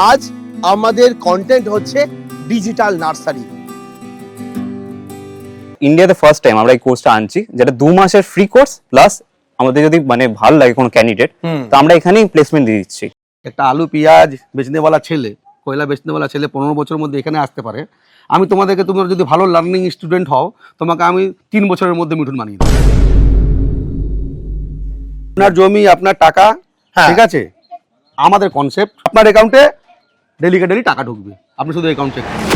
আজ আমাদের কন্টেন্ট হচ্ছে ডিজিটাল নার্সারি। ইন্ডিয়াতে ফার্স্ট টাইম আমরা এই কোর্সটা আনছি, যেটা 2 মাসের ফ্রি কোর্স প্লাস আমাদের যদি মানে ভালো লাগে কোনো ক্যান্ডিডেট তো আমরা এখানেই প্লেসমেন্ট দিয়ে দিচ্ছি। একটা আলু পেঁয়াজ বেচনেওয়ালা ছেলে, কয়লা বেচনেওয়ালা ছেলে 15 বছরের মধ্যে এখানে আসতে পারে। আমি তোমাদেরকে, তোমরা যদি ভালো লার্নিং স্টুডেন্ট হও, তোমাকে আমি 3 বছরের মধ্যে মিঠুন বানিয়ে দেবো। আপনার জমি, আপনার টাকা, ঠিক আছে, আমাদের কনসেপ্ট, আপনার অ্যাকাউন্টে ডেলি টাকা ঢুকবে, আপনি শুধু অ্যাকাউন্ট চেক করুন।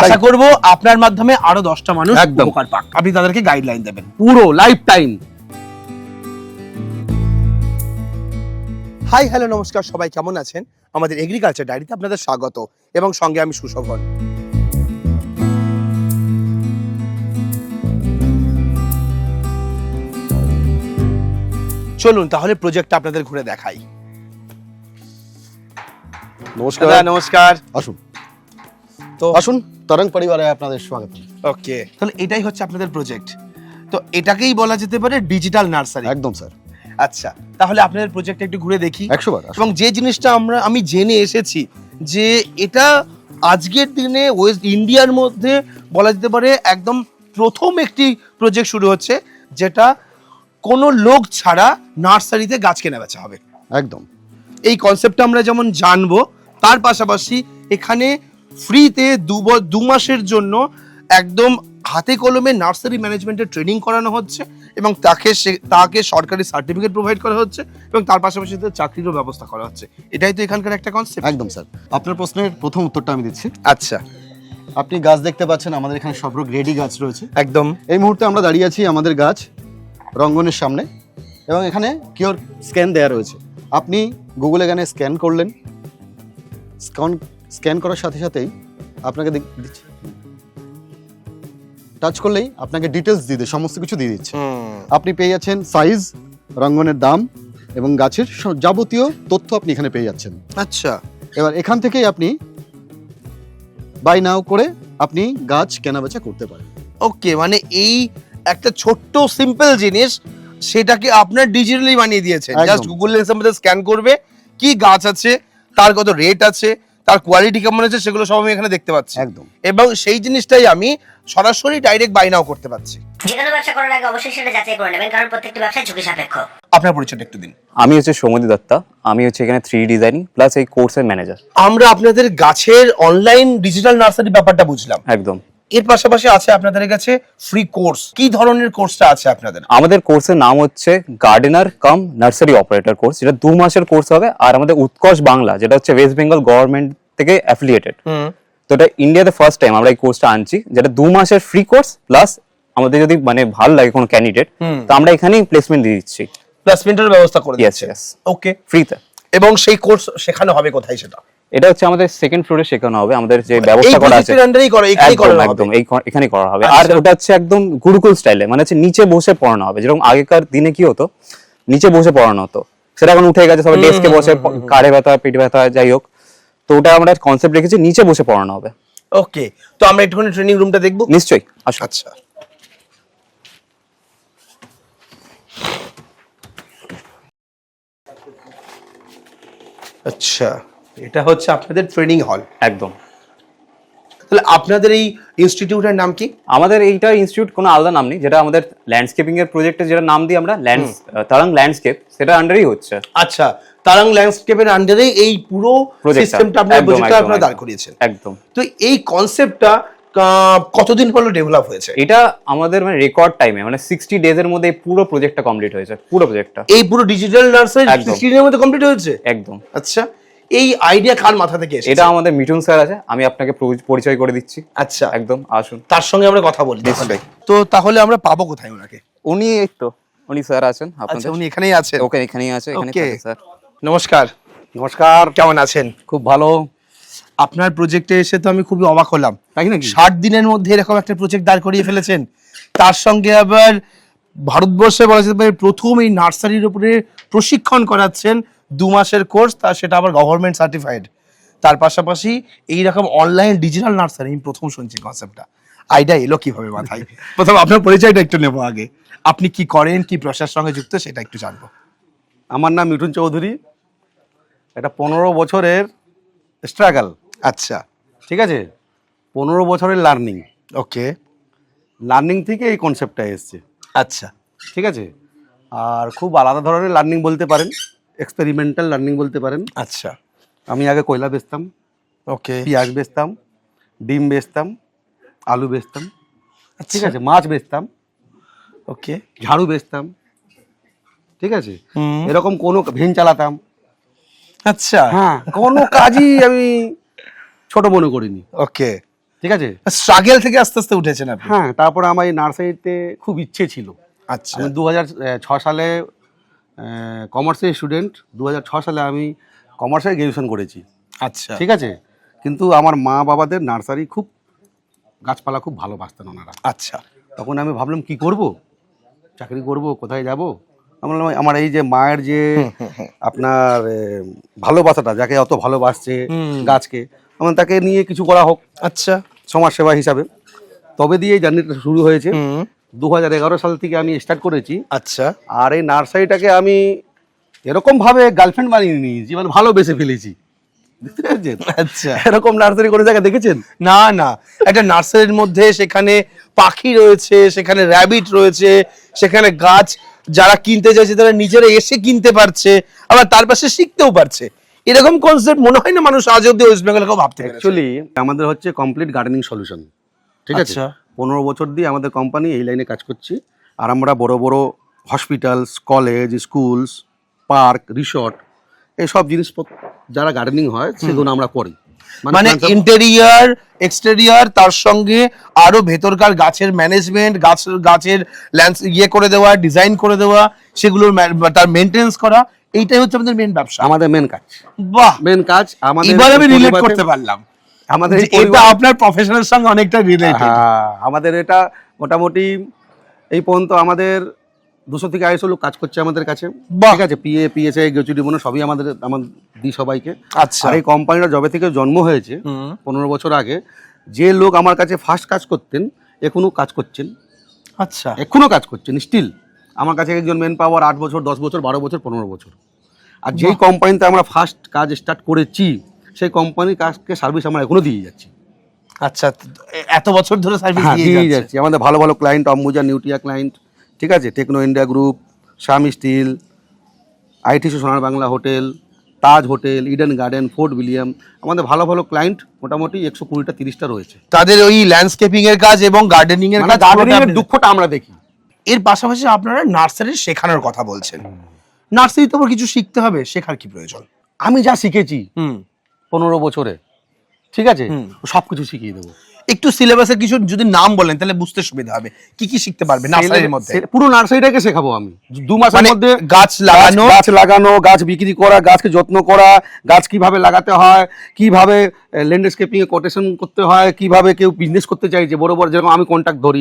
আশা করব আপনার মাধ্যমে আরো 10টা মানুষ একদম উপকার পাক। আপনি তাদেরকে গাইডলাইন দেবেন পুরো লাইফ টাইম। হাই হ্যালো নমস্কার, সবাই কেমন আছেন? আমাদের এগ্রিকালচার ডায়েরিতে আপনাদের স্বাগত এবং সঙ্গে আমি সুশোভন। চলুন তাহলে প্রজেক্টটা আপনাদের ঘুরে দেখাই। নমস্কার। নমস্কার, আসুন তো আসুন, তরঙ্গ পরিবারে আপনাদের স্বাগত। ওকে, তাহলে এটাই হচ্ছে আপনাদের প্রজেক্ট। তো এটাকেই বলা যেতে পারে ডিজিটাল নার্সারি। একদম স্যার। আচ্ছা, তাহলে আপনাদের প্রজেক্টটা একটু ঘুরে দেখি। 100 বার। এবং যে জিনিসটা আমি জেনে এসেছি যে এটা আজকের দিনে ওয়েস্ট ইন্ডিয়ার মধ্যে বলা যেতে পারে একদম প্রথম একটি প্রজেক্ট শুরু হচ্ছে, যেটা কোনো লোক ছাড়া নার্সারিতে গাছ কেনা বেচা হবে। একদম এই কনসেপ্টটা আমরা যেমন জানবো, তার পাশাপাশি এখানে ফ্রিতে 2 মাসের জন্য একদম হাতে কলমে নার্সারি ম্যানেজমেন্টের ট্রেনিং করানো হচ্ছে এবং তাকে সরকারি সার্টিফিকেট প্রোভাইড করা হচ্ছে এবং তার পাশাপাশি চাকরিরও ব্যবস্থা করা হচ্ছে। এটাই তো এখানকার একটা কনসেপ্ট। একদম স্যার। আপনার প্রশ্নের প্রথম উত্তরটা আমি দিচ্ছি। আচ্ছা, আপনি গাছ দেখতে পাচ্ছেন, আমাদের এখানে সব গ্রেডি গাছ রয়েছে। একদম এই মুহূর্তে আমরা দাঁড়িয়ে আছি আমাদের গাছ রঙ্গনের সামনে এবং এখানে কিওর স্ক্যান দেওয়া রয়েছে। আপনি গুগল এখানে স্ক্যান করলেন, স্ক্যান করার সাথে সাথেই আপনাকে দিচ্ছে, টাচ করলেই আপনাকে ডিটেলস দিয়ে দেয়, সমস্ত কিছু দিয়ে দিচ্ছে। আপনি পেয়ে যাচ্ছেন সাইজ, রঙ্গনের দাম এবং গাছের যাবতীয় তথ্য আপনি এখানে পেয়ে যাচ্ছেন। আচ্ছা, এবার এখান থেকেই আপনি বাই নাও করে আপনি গাছ কেনাবেচা করতে পারেন। ওকে, মানে এই একটা ছোট্ট সিম্পল জিনিস, সেটাকে আপনার ডিজিটালি বানিয়ে দিয়েছেন। জাস্ট গুগল লেন্সের মধ্যে স্ক্যান করবে, কি গাছ আছে, তার কত রেট আছে, তার কোয়ালিটি কেমন আছে, সেগুলো সব আমি এখানে দেখতে পাচ্ছি। একদম। এবং সেই জিনিসটাই আমি সরাসরি ডাইরেক্ট বাই নাও করতে পারছি। যে কোনো ব্যবসা করার আগে অবশ্যই সেটা যাচাই করে নেবেন, কারণ প্রত্যেকটি ব্যবসা ঝুঁকি সাপেক্ষ। আপনার পরিচয়টা একটু দিন। আমি হচ্ছে সৌমদী দত্তা, আমি হচ্ছে এখানে 3D ডিজাইনিং প্লাস এই কোর্সের ম্যানেজার। আমরা আপনাদের গাছের অনলাইন ডিজিটাল নার্সারি ব্যাপারটা বুঝলাম। একদম। এর পাশাপাশি আছে আপনাদের কাছে ফ্রি কোর্স। কি ধরনের কোর্সটা আছে আপনাদের? আমাদের কোর্সের নাম হচ্ছে গার্ডেনার কাম নার্সারি অপারেটর কোর্স, যেটা 2 মাসের কোর্স হবে। আর আমাদের উৎকর্ষ বাংলা, যেটা হচ্ছে ওয়েস্ট বেঙ্গল গভর্নমেন্ট থেকে অ্যাফিলিয়েটেড, তো এটা ইন্ডিয়াতে ফার্স্ট টাইম আমরা এই কোর্সটা আনছি, যেটা 2 মাসের ফ্রি কোর্স প্লাস আমাদের যদি মানে ভালো লাগে কোনো ক্যান্ডিডেট তো আমরা এখানেই প্লেসমেন্ট দিয়ে দিচ্ছি। প্লেসমেন্টের ব্যবস্থা করে দিচ্ছি। ওকে, ফ্রিতে। এবং সেই কোর্স শেখানো হবে কোথায় সেটা? এটা হচ্ছে আমাদের সেকেন্ড ফ্লোরে শেখানো হবে। আমাদের যে ব্যবস্থা করা আছে একদম এখানেই করা হবে। আর ওটা হচ্ছে একদম গুরুকুল স্টাইলে, মানে হচ্ছে নিচে বসে পড়ানো হবে। যেরকম আগেকার দিনে কি হতো, নিচে বসে পড়ানো হতো, সেটা এখন উঠে গেছে, সবাই ডেস্কে বসে, কাঁধে ব্যথা, পেটে ব্যথা, যাই হোক। তো ওটা আমরা কনসেপ্ট রেখেছি, নিচে বসে পড়ানো হবে। ওকে, তো আমরা একটুখানি ট্রেনিং রুমটা দেখবো। নিশ্চয়ই, আসুন। আচ্ছা, আচ্ছা, এটা হচ্ছে আপনাদের ট্রেনিং হল। একদম। তাহলে আপনাদের এই ইনস্টিটিউটের নাম কি? আমাদের এইটা ইনস্টিটিউট কোনো আলাদা নাম নেই, যেটা আমাদের ল্যান্ডস্কেপিং এর প্রজেক্টে যেটা নাম দিই আমরা তারাং ল্যান্ডস্কেপ, সেটা আন্ডারই হচ্ছে। আচ্ছা, তারাং ল্যান্ডস্কেপের আন্ডারে এই পুরো সিস্টেমটা আপনারা দাঁড় করিয়েছেন। একদম। তো এই কনসেপ্টটা কতদিন হলো ডেভেলপ হয়েছে? এটা আমাদের মানে রেকর্ড টাইমে, মানে 60 ডেজ এর মধ্যে এই পুরো প্রজেক্টটা কমপ্লিট হয়েছে। পুরো প্রজেক্টটা এই পুরো ডিজিটাল নার্সারি 60 দিনের মধ্যে কমপ্লিট হয়েছে? একদম। আচ্ছা, এই আইডিয়া কার মাথা থেকে এসেছে? এটা আমাদের মিঠুন স্যার আছে, আমি আপনাকে পরিচয় করে দিচ্ছি। আচ্ছা, একদম, আসুন, তার সঙ্গে আমরা কথা বলি। তো তাহলে আমরা পাবো কোথায় ওনাকে? উনি এই তো উনি স্যার আছেন আপনাদের। আচ্ছা, উনি এখানেই আছেন? ওকে, এখানেই আছে, এখানে থাকে স্যার। নমস্কার। নমস্কার, কেমন আছেন? খুব ভালো। আপনার প্রজেক্টে এসে তো আমি খুবই অবাক হলাম। তাই নাকি? 60 দিনের মধ্যে এরকম একটা প্রজেক্ট দাঁড় করিয়ে ফেলেছেন, তার সঙ্গে আবার ভারতবর্ষে বলা যেতে পারে প্রথম এই নার্সারির উপরে প্রশিক্ষণ করাচ্ছেন। 2 মাসের কোর্স, সেটা আবার গভর্নমেন্ট সার্টিফাইড। তার পাশাপাশি এইরকম অনলাইন ডিজিটাল নার্সারি আমি প্রথম শুনছি কনসেপ্টটা। আইডিয়া এলো কিভাবে মাথায়? প্রথম আপনার পরিচয়টা একটু নেবো আগে। আপনি কি করেন, কি প্রসেসের সঙ্গে যুক্ত, সেটা একটু জানবো। আমার নাম মিঠুন চৌধুরী। এটা 15 বছরের স্ট্রাগল। আচ্ছা, ঠিক আছে, 15 বছরের লার্নিং, ওকে, লার্নিং থেকে এই কনসেপ্টটা এসছে। আচ্ছা, ঠিক আছে, আর খুব আলাদা ধরনের লার্নিং বলতে পারেন, এক্সপেরিমেন্টাল লার্নিং বলতে পারেন। আচ্ছা, আমি আগে কয়লা বেচতাম, ওকে, পেঁয়াজ বেচতাম, ডিম বেচতাম, আলু বেচতাম, ঠিক আচ্ছা, আছে, মাছ বেচতাম, ওকে, ঝাড়ু বেচতাম, ঠিক আছে, হুম, এরকম কোনো ভেন চালাতাম। আচ্ছা, হ্যাঁ, কোনো কাজই আমি ছোট মনে করিনি। ওকে, ঠিক আছে, স্ট্রাগল থেকে আস্তে আস্তে উঠেছেন আপনি। হ্যাঁ, তারপরে আমার এই নার্সারিতে খুব ইচ্ছে ছিল। আচ্ছা, আমি 2006 সালে কমার্সের স্টুডেন্ট, 2006 সালে আমি কমার্সে গ্র্যাজুয়েশন করেছি। আচ্ছা, ঠিক আছে, কিন্তু আমার মা বাবাদের নার্সারি খুব, গাছপালা খুব ভালোবাসতেন ওনারা। আচ্ছা, তখন আমি ভাবলাম কি করব, চাকরি করব, কোথায় যাব। আমি বললাম আমার এই যে মায়ের যে আপনার ভালোবাসাটা, যাকে অত ভালোবাসছে গাছকে, আমার তাকে নিয়ে কিছু করা হোক, আচ্ছা, সমাজসেবা হিসাবে। তবে দিয়ে এই জার্নিটা শুরু হয়েছে। হুম, 2011 সাল থেকে আমি স্টার্ট করেছি। আচ্ছা, আর এই নার্সারিটাকে আমি এরকম ভাবে গার্লফ্রেন্ড বানিয়ে নিয়েছি, মানে ভালোবেসে ফেলেছি। বুঝতে পেরেছেন? আচ্ছা, এরকম নার্সারি কোনো জায়গায় দেখেছেন? না না, একটা নার্সারির মধ্যে সেখানে পাখি রয়েছে, সেখানে র্যাবিট রয়েছে, সেখানে গাছ যারা কিনতে চাইছে তারা নিজেরা এসে কিনতে পারছে, আবার তার পাশে শিখতেও পারছে। এরকম কনসেপ্ট মনে হয় না মানুষ আজ অব্দি ওয়েস্ট বেঙ্গলে কেউ ভাবতে পারে। অ্যাকচুয়ালি আমাদের হচ্ছে কমপ্লিট গার্ডেনিং সলিউশন। ঠিক আছে, আচ্ছা। 15 বছর দিয়ে আমাদের কোম্পানি এই লাইনে কাজ করছি। আর আমরা বড় বড় hospitals, college, schools, park, resort, এইসব জিনিসপত্র যারা গার্ডেনিং হয় সেগুলো আমরা করি। মানে ইন্টেরিয়ার, এক্সটেরিয়ার, তার সঙ্গে আরো ভেতরকার গাছের ম্যানেজমেন্ট, গাছের ইয়ে করে দেওয়া, ডিজাইন করে দেওয়া, সেগুলোর তার মেইনটেনেন্স করা, এইটাই হচ্ছে আমাদের মেইন ব্যবসা। আমাদের মেন কাজ। বাহ, মেন কাজ আমাদের। এবার আমি রিলেট করতে পারলাম আমাদের যে এটা আপনার প্রফেশনের সঙ্গে অনেকটা রিলেটেড। হ্যাঁ, আমাদের এটা মোটামুটি এই পর্যন্ত আমাদের 200 থেকে 250 লোক কাজ করছে আমাদের কাছে। ঠিক আছে, পিএসআই, গ্র্যাচুইটি বোনাস সবই আমাদের দিই সবাইকে। আচ্ছা, আর এই কোম্পানিটা যবে থেকে জন্ম হয়েছে 15 বছর আগে, যে লোক আমার কাছে ফার্স্ট কাজ করতেন এখনো কাজ করছেন, আচ্ছা, এখনো কাজ করছেন স্টিল। আমার কাছে একজন মেন পাওয়ার 8 বছর, 10 বছর, 12 বছর, 15 বছর। আর যেই কোম্পানিতে আমরা ফার্স্ট কাজ স্টার্ট করেছি সেই কোম্পানির কাজকে সার্ভিস আমরা এখনো দিয়ে যাচ্ছি। আচ্ছা, এত বছর ধরে সার্ভিস হ্যাঁ, দিয়ে দিয়ে যাচ্ছে। যাচ্ছি। আমাদের ভালো ভালো ক্লায়েন্ট, অম্বুজা নিউট্রিয়া ক্লায়েন্ট, ঠিক আছে, Techno India group, Shyam steel, ITC Sonar Bangla hotel, Taj hotel, Eden garden, Fort William, আমাদের ভালো ভালো ক্লায়েন্ট মোটামুটি 120টা 30টা রয়েছে। তাদের ওই ল্যান্ডস্কেপিং এর কাজ এবং গার্ডেনিং এর মানে কাজ, গার্ডেনিং এর দুঃখটা আমরা দেখি। এর পাশাপাশি আপনারা নার্সারি শেখানোর কথা বলছেন। নার্সারি তো কিছু শিখতে হবে, শেখার কি প্রয়োজন? আমি যা শিখেছি হুম, 15 বছরে, ঠিক আছে, সবকিছু শিখিয়ে দেবো। একটু সিলেবাসের কিছু যদি নাম বলেন তাহলে বুঝতে সুবিধা হবে, কি কি শিখতে পারবে নার্সারির মধ্যে। পুরো নার্সারিটাকে শেখাবো আমি 2 মাসের মানে মধ্যে। গাছ লাগানো, গাছ বিক্রি করা, গাছকে যত্ন করা, গাছ কিভাবে লাগাতে হয়, কিভাবে ল্যান্ডস্কেপিং এ কোটেশন করতে হয়, কিভাবে কেউ বিজনেস করতে চাইছে বড় বড়, যেরকম আমি কন্ট্যাক্ট ধরি,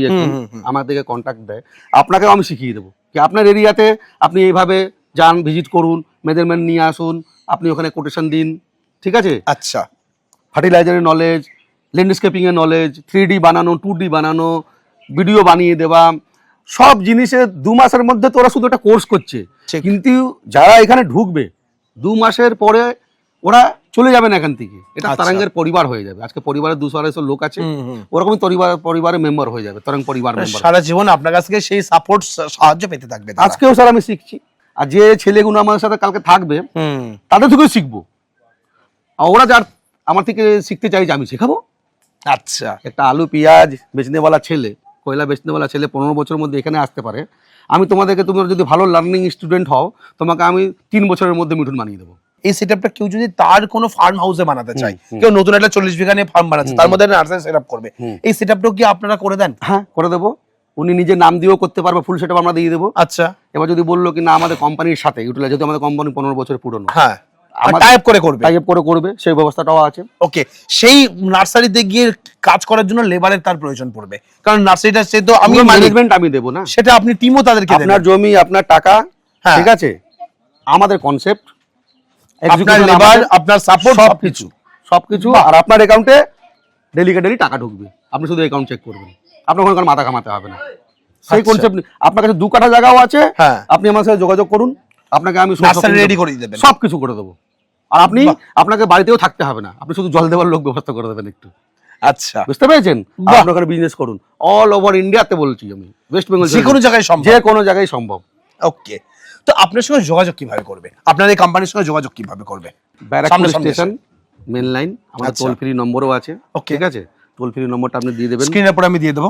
আমার দিকে কন্ট্যাক্ট দেয়, আপনাকেও আমি শিখিয়ে দেবো কি আপনার এরিয়াতে আপনি এইভাবে যান, ভিজিট করুন, মেজারমেন্ট নিয়ে আসুন, আপনি ওখানে কোটেশন দিন। ঠিক আছে, আচ্ছা, ফার্টিলাইজারের নলেজ, ল্যান্ডস্কেপিং এর নলেজ, 3D বানানো, 2D বানানো, ভিডিও বানিয়ে দেওয়া, সব জিনিসে 2 মাসের মধ্যে তোরা শুধু একটা কোর্স করছে। কিন্তু যারা এখানে ঢুকবে 2 মাসের পরে ওরা চলে যাবে না এখান থেকে, এটা তরঙ্গের পরিবার হয়ে যাবে। আজকে পরিবারের 200-250 লোক আছে, ওরকমই পরিবারের মেম্বার হয়ে যাবে, তরঙ্গ পরিবার মেম্বার। সারা জীবন আপনার কাছ থেকে সেই সাপোর্ট, সাহায্য পেতে থাকবে। আজকেও স্যার আমি শিখছি, আর যে ছেলেগুলো আমার সাথে কালকে থাকবে তাদের থেকেও শিখবো। ওরা যার আমার থেকে শিখতে চাই যে আমি শেখাবো। আচ্ছা, একটা আলু পেঁয়াজ বেচনেওয়ালা ছেলে, কয়লা বেচনেওয়ালা ছেলে 15 বছরের মধ্যে এখানে আসতে পারে। আমি তোমাদেরকে, তোমরা যদি ভালো লার্নিং স্টুডেন্ট হও, তোমাকে আমি 3 বছরের মধ্যে মিঠুন বানিয়ে দেবো। এই সেটআপটা কেউ যদি তার কোনো ফার্ম হাউসে বানাতে চায়, কেউ নতুন একটা 40 বিঘা নিয়ে ফার্ম বানাচ্ছে, তার মধ্যে নার্সারি সেটআপ করবে, এই সেটআপটাও কি আপনারা করে দেন? হ্যাঁ, করে দেবো। উনি নিজের নাম দিয়েও করতে পারবে, ফুল সেটআপ আমরা দিয়ে দেবো। আচ্ছা, এবার যদি বললো কি না আমাদের কোম্পানির সাথে ইউটিলাইজ, যেহেতু আমাদের কোম্পানি 15 বছর পুরনো, হ্যাঁ, টাইপ করে করবে, টাইপ করে করবে, সেই ব্যবস্থাটাও আছে। ওকে, সেই নার্সারিতে গিয়ে কাজ করার জন্য লেবারের তার প্রয়োজন পড়বে, কারণ নার্সারিটা সে তো আমি ম্যানেজমেন্ট আমি দেবো না, সেটা আপনি টিমও তাদেরকে দেবেন। আপনার জমি, আপনার টাকা, হ্যাঁ, ঠিক আছে, আমাদের কনসেপ্ট, আপনার লেবার, আপনার সাপোর্ট, সবকিছু। আর আপনার অ্যাকাউন্টে ডেলি টাকা ঢুকবে, আপনি শুধু অ্যাকাউন্ট চেক করবেন, আপনার কোনো মাথা ঘামাতে হবে না। সেই কনসেপ্ট, আপনার কাছে 2 কাঠা জায়গাও আছে, আপনি আমার সাথে যোগাযোগ করুন, আপনাকে আমি নার্সারি রেডি করে দেবেন, সবকিছু করে দেবো। আর আপনাকে বাড়িতেও থাকতে হবে না, আপনি শুধু জল দেওয়ার লোক ব্যবস্থা করে দেবেন একটু, আচ্ছা, বুঝতে পেরেছেন? বাহ। আপনার ওখানে বিজনেস করুন, অল ওভার ইন্ডিয়াতে বলছি আমি, ওয়েস্ট বেঙ্গল যে কোনো জায়গায় সম্ভব। যে কোনো জায়গায় সম্ভব। ওকে, তো আপনার সঙ্গে যোগাযোগ কিভাবে করবে, আপনার এই কোম্পানির সঙ্গে যোগাযোগ কিভাবে করবে? ব্যারাকপুর স্টেশন মেন লাইন, আমার আচ্ছা। টোল ফ্রি নম্বরও আছে, Okay. ঠিক আছে? টোল ফ্রি নম্বরটা আপনি দিয়ে দেবেন, স্ক্রিনের উপরে আমি দিয়ে দেবো।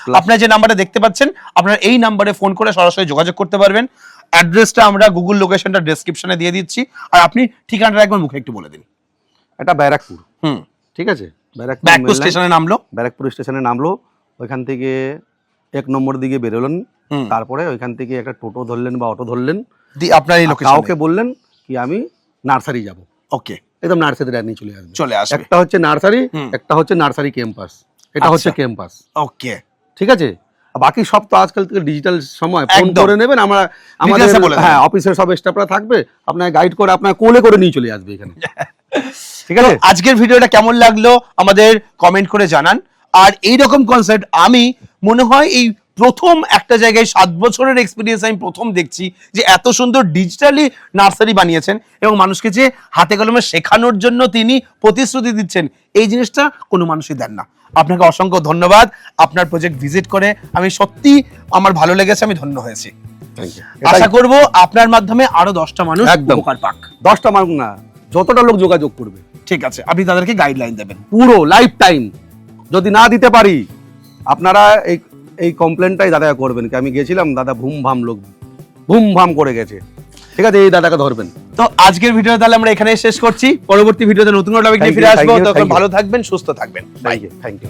Plus আপনার যে নাম্বারটা দেখতে পাচ্ছেন, আপনার এই নাম্বারে ফোন করে সরাসরি যোগাযোগ করতে পারবেন। অ্যাড্রেসটা আমরা গুগল লোকেশনটা ডেসক্রিপশনে দিয়ে দিচ্ছি, আর আপনি ঠিকানাটা একবার মুখে একটু বলে দিন। এটা ব্যারাকপুর, হুম, ঠিক আছে? ব্যারাকপুর main line, স্টেশনে নামলো, ব্যারাকপুর স্টেশনে নামলো, ওইখান থেকে 1 নম্বর দিকে বেরোলেন, হুম। তারপরে ওইখান থেকে একটা টোটো ধরলেন বা অটো ধরলেন, আপনার এই লোকেশন কাউকে বললেন কি আমি নার্সারি যাব, ওকে, একদম নার্সারি নিয়ে চলে আসবে। চলে আসবে। একটা হচ্ছে নার্সারি, হুম। একটা হচ্ছে নার্সারি ক্যাম্পাস, এটা হচ্ছে আচ্ছা। ক্যাম্পাস, ওকে, ঠিক আছে? আর বাকি সব তো আজকাল থেকে ডিজিটাল সময়, ফোন একদম। করে নেবেন, আমরা আমাদের Details এ বলে দেবেন। হ্যাঁ অফিসের সব স্টাফরা থাকবে, আপনার গাইড করে আপনার কোলে করে নিয়ে চলে আসবে এখানে, ঠিক আছে? আজকের ভিডিওটা কেমন লাগলো আমাদের কমেন্ট করে জানান। আর এই রকম কনসেপ্ট আমি মনে হয় এই প্রথম একটা জায়গায় 7 বছরের এক্সপিরিয়েন্স আমি প্রথম দেখছি যে এত সুন্দর ডিজিটালি নার্সারি বানিয়েছেন এবং মানুষকে যে হাতে কলমে শেখানোর জন্য তিনি প্রতিশ্রুতি দিচ্ছেন, এই জিনিসটা কোনো মানুষই দেন না। আপনাকে অসংখ্য ধন্যবাদ। আপনার প্রজেক্ট ভিজিট করে আমি সত্যি আমার ভালো লেগেছে, আমি ধন্য হয়েছি। Thank you. আশা করব আপনার মাধ্যমে আরো 10টা মানুষ একদম। উপকার পাক। 10টা মানুষ না, যতটা লোক যোগাযোগ করবে, ঠিক আছে, আপনি তাদেরকে গাইডলাইন দেবেন। পুরো লাইফ টাইম যদি না দিতে পারি, আপনারা এই কমপ্লেনটাই দাদা করবেন কি আমি গেছিলাম, দাদা ভুম ভাম লোক ভুম ভাম করে গেছে, ঠিক আছে? এই দাদাকে ধরবেন। তো আজকের ভিডিও তাহলে আমরা এখানেই শেষ করছি। পরবর্তী ভিডিওতে নতুন টপিক নিয়ে Thank you, ফিরে আসবো। thank you, তখন thank you. ভালো থাকবেন, সুস্থ থাকবেন। বাই। Thank you.